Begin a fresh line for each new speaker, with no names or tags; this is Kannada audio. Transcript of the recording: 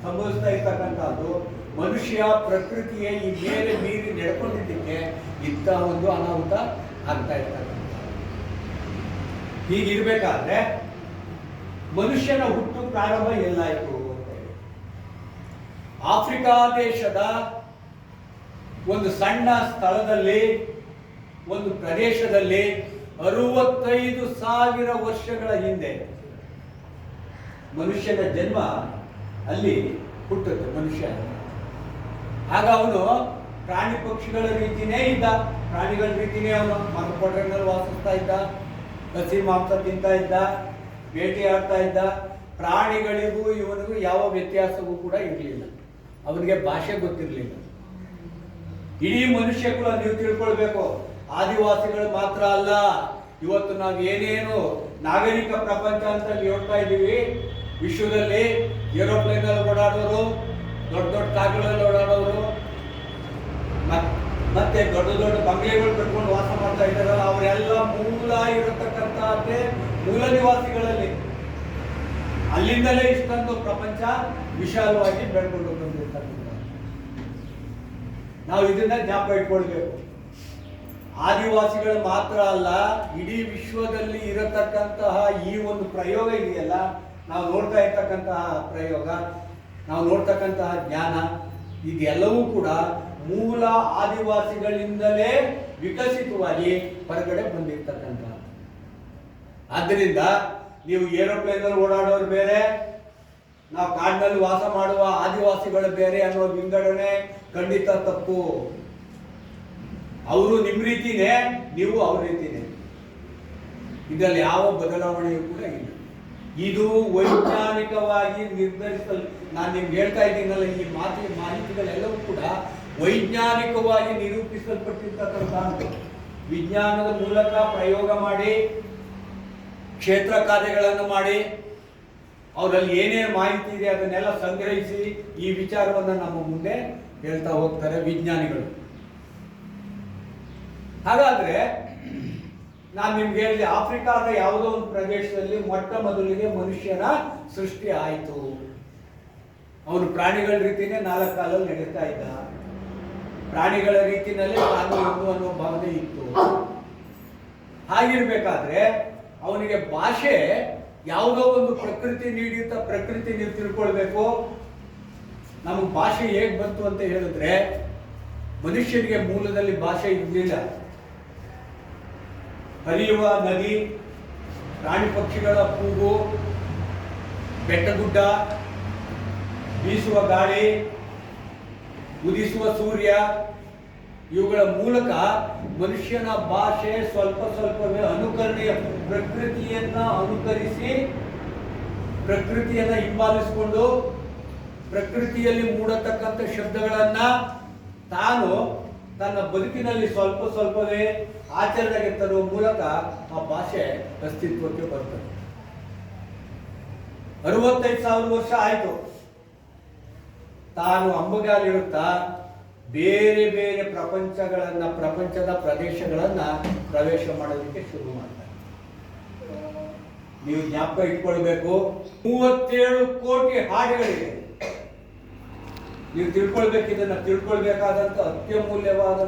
ಸಂಭವಿಸ್ತಾ ಇರ್ತಕ್ಕಂಥದ್ದು ಮನುಷ್ಯ ಪ್ರಕೃತಿಯ ಈ ಮೇಲೆ ಮೀರಿ ನಡ್ಕೊಂಡಿದ್ದಕ್ಕೆ ಇಂಥ ಒಂದು ಅನಾಹುತ ಆಗ್ತಾ ಇರ್ತಕ್ಕಂಥ. ಹೀಗಿರ್ಬೇಕಾದ್ರೆ ಮನುಷ್ಯನ ಹುಟ್ಟು ಪ್ರಾರಂಭ ಎಲ್ಲಾಯಿತು ಅಂತ ಹೇಳಿ ಆಫ್ರಿಕಾ ದೇಶದ ಒಂದು ಸಣ್ಣ ಸ್ಥಳದಲ್ಲಿ, ಒಂದು ಪ್ರದೇಶದಲ್ಲಿ 65,000 ವರ್ಷಗಳ ಹಿಂದೆ ಮನುಷ್ಯನ ಜನ್ಮ ಅಲ್ಲಿ ಹುಟ್ಟುತ್ತೆ. ಮನುಷ್ಯ ಆಗ ಅವನು ಪ್ರಾಣಿ ಪಕ್ಷಿಗಳ ರೀತಿನೇ ಇದ್ದ, ಪ್ರಾಣಿಗಳ ರೀತಿನೇ ಅವನು ಮರಪೊಟರಲ್ಲಿ ವಾಸಿಸ್ತಾ ಇದ್ದ, ಹಸಿ ಮಾಂಸ ತಿಂತಾ ಇದ್ದ, ಬೇಟೆಯಾಡ್ತಾ ಇದ್ದ. ಪ್ರಾಣಿಗಳಿಗೂ ಇವನಿಗೂ ಯಾವ ವ್ಯತ್ಯಾಸವೂ ಕೂಡ ಇರಲಿಲ್ಲ. ಅವನಿಗೆ ಭಾಷೆ ಗೊತ್ತಿರಲಿಲ್ಲ. ಇಡೀ ಮನುಷ್ಯ ಕೂಡ ನೀವು ತಿಳ್ಕೊಳ್ಬೇಕು, ಆದಿವಾಸಿಗಳು ಮಾತ್ರ ಅಲ್ಲ, ಇವತ್ತು ನಾವು ಏನೇನು ನಾಗರಿಕ ಪ್ರಪಂಚ ಅಂತ ಹೇಳ್ತಾ ಇದ್ದೀವಿ, ವಿಶ್ವದಲ್ಲಿ ಏರೋಪ್ಲೇನ್ ಅಲ್ಲಿ ಓಡಾಡೋರು, ದೊಡ್ಡ ದೊಡ್ಡ ಕಾರುಗಳಲ್ಲಿ ಓಡಾಡೋರು, ಮತ್ತೆ ದೊಡ್ಡ ದೊಡ್ಡ ಬಂಗ್ಲೆಗಳು ಕಟ್ಕೊಂಡು ವಾಸ ಮಾಡ್ತಾ ಇದ್ದಾರಲ್ಲ, ಅವರೆಲ್ಲ ಮೂಲ ಇರತಕ್ಕಂಥದ್ದೇ ಮೂಲ ನಿವಾಸಿಗಳಲ್ಲಿ. ಅಲ್ಲಿಂದಲೇ ಇಷ್ಟೊಂದು ಪ್ರಪಂಚ ವಿಶಾಲವಾಗಿ ಬೆಳ್ಕೊಂಡು ಬಂದಿರ್ತಕ್ಕಂಥ. ನಾವು ಇದನ್ನ ಜ್ಞಾಪಕ ಇಟ್ಕೊಳ್ಬೇಕು. ಆದಿವಾಸಿಗಳು ಮಾತ್ರ ಅಲ್ಲ, ಇಡೀ ವಿಶ್ವದಲ್ಲಿ ಇರತಕ್ಕಂತಹ ಈ ಒಂದು ಪ್ರಯೋಗ ಇದೆಯಲ್ಲ, ನಾವು ನೋಡ್ತಾ ಇರ್ತಕ್ಕಂತಹ ಪ್ರಯೋಗ, ನಾವು ನೋಡ್ತಕ್ಕಂತಹ ಜ್ಞಾನ, ಇದೆಲ್ಲವೂ ಕೂಡ ಮೂಲ ಆದಿವಾಸಿಗಳಿಂದಲೇ ವಿಕಸಿತವಾಗಿ ಹೊರಗಡೆ ಬಂದಿರ್ತಕ್ಕಂಥ. ಆದ್ದರಿಂದ ನೀವು ಏರೋಪ್ಲೇನ್ ಅಲ್ಲಿ ಓಡಾಡೋರು ಬೇರೆ, ನಾವು ಕಾಡಿನಲ್ಲಿ ವಾಸ ಮಾಡುವ ಆದಿವಾಸಿಗಳು ಬೇರೆ ಅನ್ನೋ ವಿಂಗಡಣೆ ಖಂಡಿತ ತಪ್ಪು. ಅವರು ನಿಮ್ಮ ರೀತಿನೇ, ನೀವು ಅವ್ರ ರೀತಿನೇ. ಇದರಲ್ಲಿ ಯಾವ ಬದಲಾವಣೆಯೂ ಕೂಡ ಇಲ್ಲ. ಇದು ವೈಜ್ಞಾನಿಕವಾಗಿ ನಿರ್ಧರಿಸಲು, ನಾನು ನಿಮ್ಗೆ ಹೇಳ್ತಾ ಇದ್ದೀನಲ್ಲ, ಈ ಮಾಹಿತಿಗಳೆಲ್ಲವೂ ಕೂಡ ವೈಜ್ಞಾನಿಕವಾಗಿ ನಿರೂಪಿಸಲ್ಪಟ್ಟಿರ್ತಕ್ಕಂಥ, ವಿಜ್ಞಾನದ ಮೂಲಕ ಪ್ರಯೋಗ ಮಾಡಿ, ಕ್ಷೇತ್ರ ಕಾರ್ಯಗಳನ್ನು ಮಾಡಿ, ಅವರಲ್ಲಿ ಏನೇನು ಮಾಹಿತಿ ಇದೆ ಅದನ್ನೆಲ್ಲ ಸಂಗ್ರಹಿಸಿ ಈ ವಿಚಾರವನ್ನು ನಮ್ಮ ಮುಂದೆ ಹೇಳ್ತಾ ಹೋಗ್ತಾರೆ ವಿಜ್ಞಾನಿಗಳು. ಹಾಗಾದ್ರೆ ನಾನು ನಿಮ್ಗೆ ಹೇಳಿದೆ, ಆಫ್ರಿಕಾದ ಯಾವುದೋ ಒಂದು ಪ್ರದೇಶದಲ್ಲಿ ಮೊಟ್ಟ ಮೊದಲಿಗೆ ಮನುಷ್ಯನ ಸೃಷ್ಟಿ ಆಯಿತು. ಅವನು ಪ್ರಾಣಿಗಳ ರೀತಿನೇ 4 ಕಾಲಲ್ಲಿ ನಡೀತಾ ಇದ್ದ, ಪ್ರಾಣಿಗಳ ರೀತಿಯಲ್ಲಿ ತಾನು ಎಂದು ಅನ್ನೋ ಭಾವನೆ ಇತ್ತು. ಹಾಗಿರ್ಬೇಕಾದ್ರೆ ಅವನಿಗೆ ಭಾಷೆ ಯಾವುದೋ ಒಂದು ಪ್ರಕೃತಿ ನೀಡಿದ, ಪ್ರಕೃತಿ ನೀವು ತಿಳ್ಕೊಳ್ಬೇಕು. ನಮಗೆ ಭಾಷೆ ಹೇಗೆ ಬಂತು ಅಂತ ಹೇಳಿದ್ರೆ, ಮನುಷ್ಯನಿಗೆ ಮೂಲದಲ್ಲಿ ಭಾಷೆ ಇರಲಿಲ್ಲ. ಹರಿಯುವ ನದಿ, ಪ್ರಾಣಿ ಪಕ್ಷಿಗಳ ಕೂಗು, ಬೆಟ್ಟಗುಡ್ಡ, ಬೀಸುವ ಗಾಳಿ, ಉದಿಸುವ ಸೂರ್ಯ, ಇವುಗಳ ಮೂಲಕ ಮನುಷ್ಯನ ಭಾಷೆ ಸ್ವಲ್ಪ ಸ್ವಲ್ಪವೇ ಅನುಕರಣೆಯ, ಪ್ರಕೃತಿಯನ್ನ ಅನುಕರಿಸಿ, ಪ್ರಕೃತಿಯನ್ನ ಹಿಂಬಾಲಿಸಿಕೊಂಡು, ಪ್ರಕೃತಿಯಲ್ಲಿ ಮೂಡತಕ್ಕಂಥ ಶಬ್ದಗಳನ್ನ ತಾನು ತನ್ನ ಬದುಕಿನಲ್ಲಿ ಸ್ವಲ್ಪ ಸ್ವಲ್ಪವೇ ಆಚರಣೆಗೆ ತರುವ ಮೂಲಕ ಆ ಭಾಷೆ ಅಸ್ತಿತ್ವಕ್ಕೆ ಬರ್ತದೆ. 65,000 ವರ್ಷ ಆಯಿತು. ತಾನು ಅಂಬಗಾಲಿರುತ್ತಾ ಬೇರೆ ಬೇರೆ ಪ್ರಪಂಚದ ಪ್ರದೇಶಗಳನ್ನ ಪ್ರವೇಶ ಮಾಡೋದಕ್ಕೆ ಶುರು ಮಾಡ್ತಾರೆ. ನೀವು ಜ್ಞಾಪಕ ಇಟ್ಕೊಳ್ಬೇಕು, 37 ಕೋಟಿ ಹಾಡುಗಳಿವೆ. ನೀವು ತಿಳ್ಕೊಳ್ಬೇಕು. ಇದನ್ನ ತಿಳ್ಕೊಳ್ಬೇಕಾದಂತ ಅತ್ಯಮೂಲ್ಯವಾದ